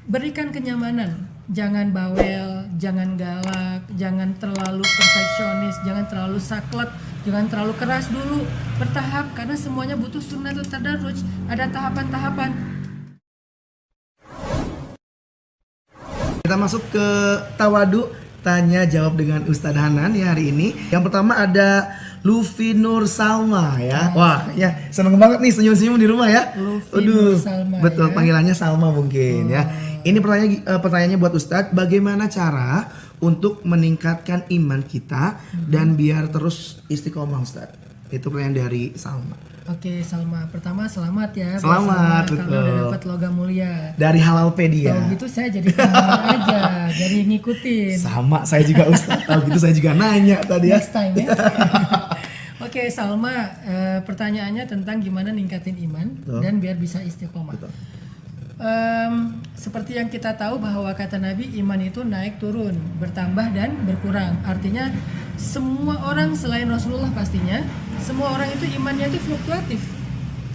berikan kenyamanan. Jangan bawel, jangan galak, jangan terlalu perfeksionis, jangan terlalu saklek, jangan terlalu keras dulu. Bertahap, karena semuanya butuh sunnatul tadarruj, ada tahapan-tahapan. Kita masuk ke tawadu, tanya jawab dengan Ustadz Hanan ya hari ini. Yang pertama ada Luffy Nur Salma ya. Wah, ya seneng banget nih senyum-senyum di rumah ya. Luffy Nur Salma, betul ya. Panggilannya Salma mungkin ya. Ini pertanyaannya buat Ustadz, bagaimana cara untuk meningkatkan iman kita dan biar terus istiqomah Ustadz? Itu pertanyaan dari Salma. Oke, Salma. Pertama selamat ya. Selamat, Salma, karena udah dapat logam mulia. Dari Halalpedia. Kalau gitu saya jadi penggemar aja, jadi ngikutin. Sama, saya juga Ustadz. Kalau gitu saya juga nanya tadi ya. Next time ya. Oke, Salma, pertanyaannya tentang gimana ningkatin iman dan biar bisa istiqomah. Seperti yang kita tahu bahwa kata Nabi, iman itu naik turun, bertambah dan berkurang. Artinya semua orang selain Rasulullah pastinya, semua orang itu imannya itu fluktuatif.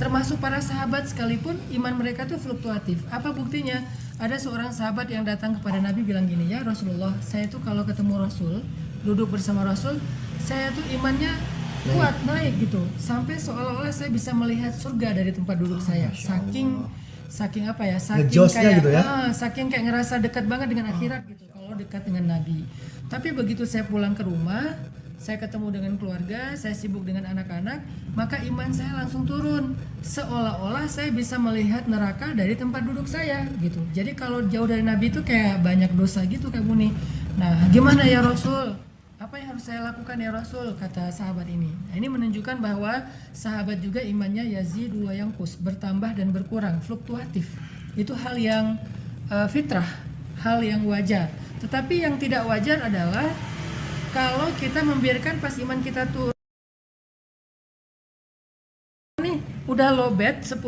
Termasuk para sahabat sekalipun iman mereka itu fluktuatif. Apa buktinya? Ada seorang sahabat yang datang kepada Nabi bilang gini, ya Rasulullah, saya tuh kalau ketemu Rasul, duduk bersama Rasul, saya tuh imannya kuat, naik gitu, sampai seolah-olah saya bisa melihat surga dari tempat duduk saya. Saking apa ya? Saking kayak gitu ya? Saking kayak ngerasa dekat banget dengan akhirat gitu kalau dekat dengan Nabi. Tapi begitu saya pulang ke rumah, saya ketemu dengan keluarga, saya sibuk dengan anak-anak, maka iman saya langsung turun. Seolah-olah saya bisa melihat neraka dari tempat duduk saya gitu. Jadi kalau jauh dari Nabi itu kayak banyak dosa gitu kayak Muni. Nah, gimana ya Rasul? Apa yang harus saya lakukan ya Rasul, kata sahabat ini. Nah, ini menunjukkan bahwa sahabat juga imannya yazidu wa yanqus, bertambah dan berkurang, fluktuatif. Itu hal yang fitrah, hal yang wajar. Tetapi yang tidak wajar adalah kalau kita membiarkan pas iman kita turun nih, udah lowbat 10%,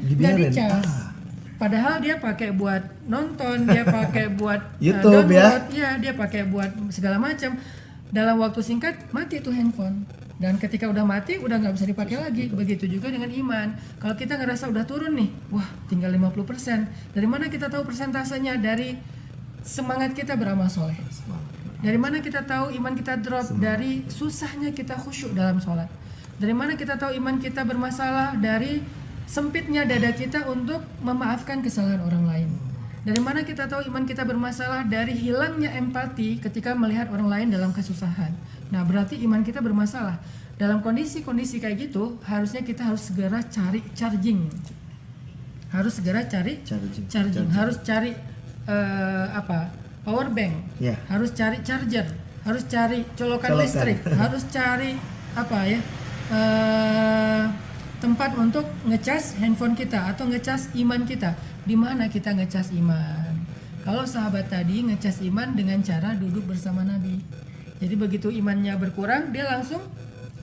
nggak dicas. Padahal dia pakai buat nonton, dia pakai buat YouTube download, ya dia pakai buat segala macam. Dalam waktu singkat mati tuh handphone. Dan ketika udah mati udah nggak bisa dipakai lagi. Begitu juga dengan iman. Kalau kita ngerasa udah turun nih, wah tinggal 50%. Dari mana kita tahu persentasenya? Dari semangat kita beramal soleh. Dari mana kita tahu iman kita drop? Dari susahnya kita khusyuk dalam sholat. Dari mana kita tahu iman kita bermasalah? Dari sempitnya dada kita untuk memaafkan kesalahan orang lain. Dari mana kita tahu iman kita bermasalah? Dari hilangnya empati ketika melihat orang lain dalam kesusahan. Nah, berarti iman kita bermasalah. Dalam kondisi-kondisi kayak gitu, harusnya kita harus segera cari charging. Harus segera cari charging. Harus cari power bank. Harus cari charger. Harus cari colokan listrik. Harus cari tempat untuk ngecas handphone kita atau ngecas iman kita. Di mana kita ngecas iman? Kalau sahabat tadi ngecas iman dengan cara duduk bersama Nabi. Jadi begitu imannya berkurang, dia langsung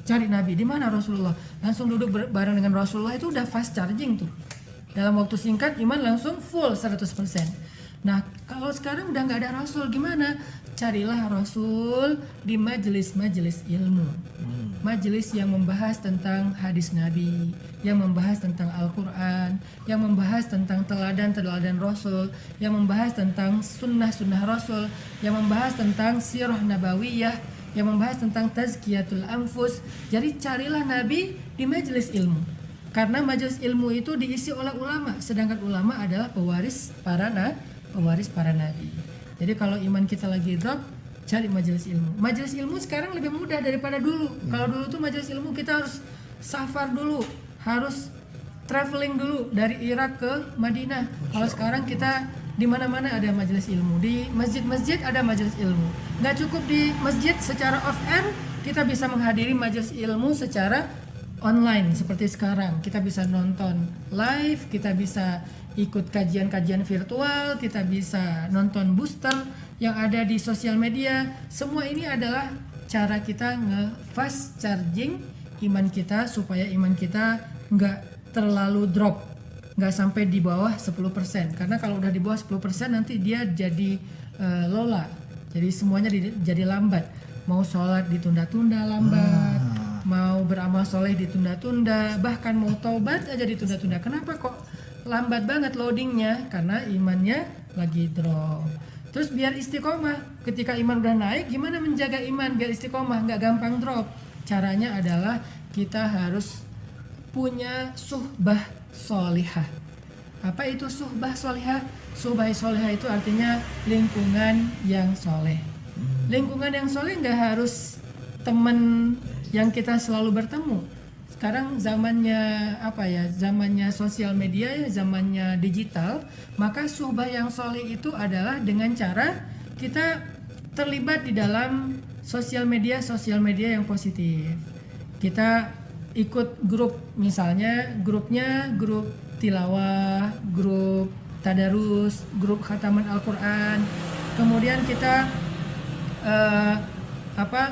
cari Nabi. Di mana Rasulullah? Langsung duduk bareng dengan Rasulullah, itu udah fast charging tuh. Dalam waktu singkat iman langsung full 100%. Nah, kalau sekarang udah nggak ada Rasul, gimana? Carilah Rasul di majelis-majelis ilmu. Majelis yang membahas tentang hadis Nabi, yang membahas tentang Al-Quran, yang membahas tentang teladan-teladan Rasul, yang membahas tentang sunnah-sunnah Rasul, yang membahas tentang sirah nabawiyah, yang membahas tentang tazkiyatul anfus. Jadi carilah Nabi di majelis ilmu. Karena majelis ilmu itu diisi oleh ulama, sedangkan ulama adalah pewaris para nabi. Jadi kalau iman kita lagi drop, cari majelis ilmu. Majelis ilmu sekarang lebih mudah daripada dulu. Kalau dulu tuh majelis ilmu kita harus safar dulu, harus traveling dulu dari Irak ke Madinah. Kalau sekarang kita di mana-mana ada majelis ilmu. Di masjid-masjid ada majelis ilmu. Nggak cukup di masjid secara off air, kita bisa menghadiri majelis ilmu secara online seperti sekarang. Kita bisa nonton live, kita bisa ikut kajian-kajian virtual, kita bisa nonton booster yang ada di sosial media. Semua ini adalah cara kita nge-fast charging iman kita supaya iman kita nggak terlalu drop, nggak sampai di bawah 10%. Karena kalau udah di bawah 10% nanti dia jadi lola, jadi semuanya jadi lambat. Mau sholat ditunda-tunda lambat, mau beramal soleh ditunda-tunda, bahkan mau taubat aja ditunda-tunda. Kenapa kok lambat banget loadingnya? Karena imannya lagi drop. Terus biar istiqomah, ketika iman udah naik, gimana menjaga iman biar istiqomah, nggak gampang drop? Caranya adalah kita harus punya suhbah solihah. Apa itu suhbah solihah? Suhbah solihah itu artinya lingkungan yang soleh. Lingkungan yang soleh nggak harus teman yang kita selalu bertemu. Sekarang zamannya zamannya sosial media ya, zamannya digital. Maka suhbah yang soleh itu adalah dengan cara kita terlibat di dalam sosial media yang positif. Kita ikut grup, misalnya grupnya grup tilawah, grup tadarus, grup khataman Al-Quran. Kemudian kita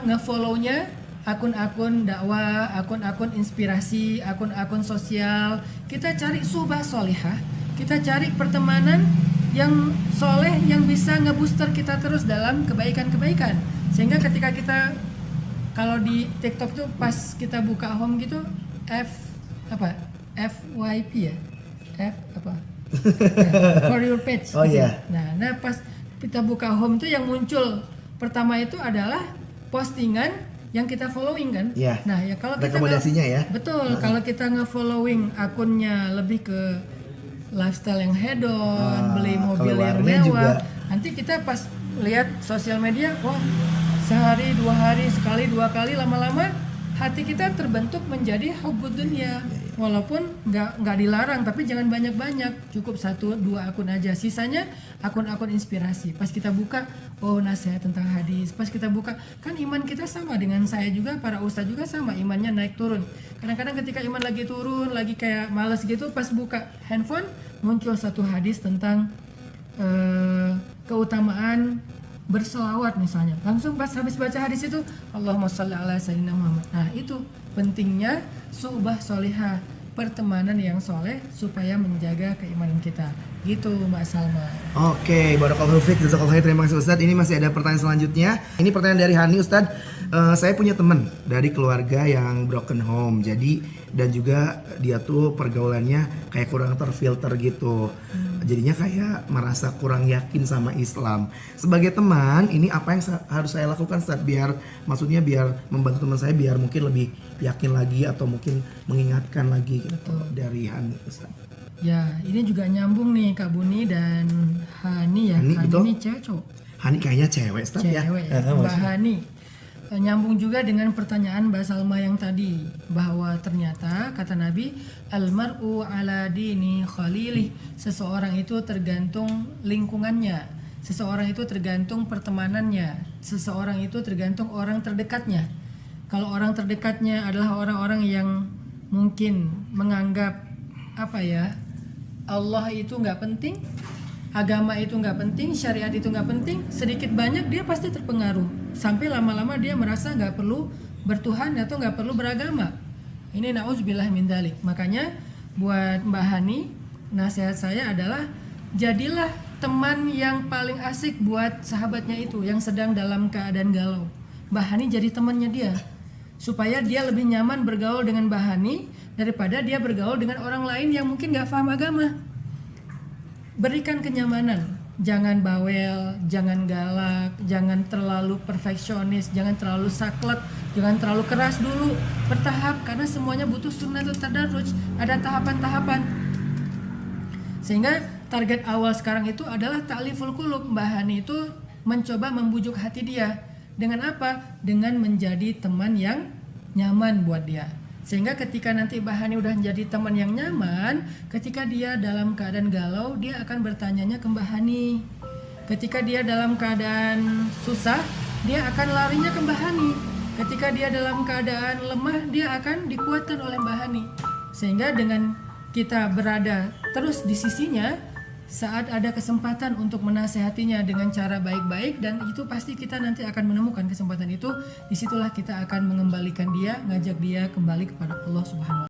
nge-follow-nya akun-akun dakwah, akun-akun inspirasi, akun-akun sosial. Kita cari suhbah solihah, kita cari pertemanan yang soleh yang bisa ngebooster kita terus dalam kebaikan-kebaikan. Sehingga ketika kita, kalau di TikTok tuh pas kita buka home gitu, FYP ya, for your page. Oh gitu. iya. Nah pas kita buka home tuh yang muncul pertama itu adalah postingan yang kita following kan. Iya. Nah ya kalau kita rekomendasinya ya. betul, kalau kita nge-following akunnya lebih ke lifestyle yang hedon, beli mobil yang mewah, nanti kita pas lihat sosial media, wah sehari, 2 hari, sekali, 2 kali, lama-lama hati kita terbentuk menjadi hubbud dunya. Walaupun nggak dilarang, tapi jangan banyak-banyak, cukup 1-2 akun aja. Sisanya akun-akun inspirasi. Pas kita buka, oh nasihat tentang hadis. Pas kita buka, kan iman kita sama dengan saya juga, para ustadz juga sama, imannya naik turun. Kadang-kadang ketika iman lagi turun, lagi kayak males gitu, pas buka handphone muncul satu hadis tentang keutamaan berselawat misalnya. Langsung pas habis baca hadis itu, Allahumma shalli ala sayyidina Muhammad. Nah itu pentingnya suhbah solihah, pertemanan yang soleh supaya menjaga keimanan kita. Gitu Mbak Salma. Oke, barakallahu fiik, jazakallahu khair. Terima kasih Ustadz. Ini masih ada pertanyaan selanjutnya. Ini pertanyaan dari Hani, Ustadz. Saya punya teman dari keluarga yang broken home. Jadi dan juga dia tuh pergaulannya kayak kurang terfilter gitu. Jadinya kayak merasa kurang yakin sama Islam. Sebagai teman, ini apa yang harus saya lakukan Ustadz biar membantu teman saya biar mungkin lebih yakin lagi atau mungkin mengingatkan lagi gitu dari Hani Ustadz. Ya, ini juga nyambung nih Kak Buni dan Hani ya. Hani ini cewek cowok? Hani kayaknya cewek Ustadz ya. Cewek ya. Mbak Hani. Nyambung juga dengan pertanyaan Mbak Salma yang tadi, bahwa ternyata kata Nabi, almar'u ala dini khalilih, seseorang itu tergantung lingkungannya, seseorang itu tergantung pertemanannya, seseorang itu tergantung orang terdekatnya. Kalau orang terdekatnya adalah orang-orang yang mungkin menganggap Allah itu nggak penting, agama itu nggak penting, syariat itu nggak penting, sedikit banyak dia pasti terpengaruh sampai lama-lama dia merasa nggak perlu bertuhan atau nggak perlu beragama. Ini na'udzubillah min dzalik. Makanya buat Mbak Hani, nasihat saya adalah jadilah teman yang paling asik buat sahabatnya itu yang sedang dalam keadaan galau. Mbak Hani jadi temannya dia supaya dia lebih nyaman bergaul dengan Mbak Hani daripada dia bergaul dengan orang lain yang mungkin nggak paham agama. Berikan kenyamanan, jangan bawel, jangan galak, jangan terlalu perfeksionis, jangan terlalu saklek, jangan terlalu keras dulu, bertahap, karena semuanya butuh sunnatut tadarruj, ada tahapan-tahapan. Sehingga target awal sekarang itu adalah ta'liful qulub. Mbak Hani itu mencoba membujuk hati dia. Dengan apa? Dengan menjadi teman yang nyaman buat dia. Sehingga ketika nanti Mbak Hani udah menjadi teman yang nyaman, ketika dia dalam keadaan galau, dia akan bertanyanya ke Mbak Hani. Ketika dia dalam keadaan susah, dia akan larinya ke Mbak Hani. Ketika dia dalam keadaan lemah, dia akan dikuatkan oleh Mbak Hani. Sehingga dengan kita berada terus di sisinya, saat ada kesempatan untuk menasehatinya dengan cara baik-baik, dan itu pasti kita nanti akan menemukan kesempatan itu, disitulah kita akan mengembalikan dia, ngajak dia kembali kepada Allah Subhanahu wa Ta'ala.